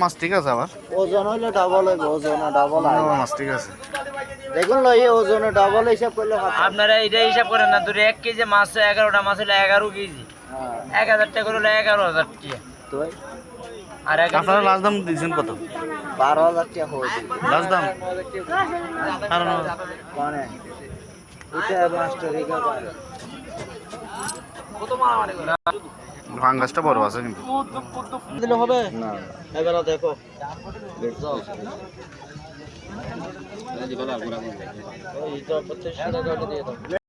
মাছ ঠিক আছে আবার ওজন হইলে ডাবল হইবে ওজন ডাবল মাছ ঠিক আছে দেখুন লই ওজন ডাবল হিসাব করলে আপনারা এটা হিসাব করেন না ধরে 1 কেজি মাছ 11টা মাছ হলে 11 কেজি 1000 টাকা করে হলে 11000 টাকা তো আর আপনারা লাস্ট দাম দিয়েছেন কত 12000 টাকা হইছে লাস্ট দাম আর কোনে এটা মাস্টার রেখা কত মারামারি করে ভাঙ্গাসটা বড় আছে কিন্তু দিলে হবে না এবারে দেখো এই তো 25 টাকা দিয়ে দাও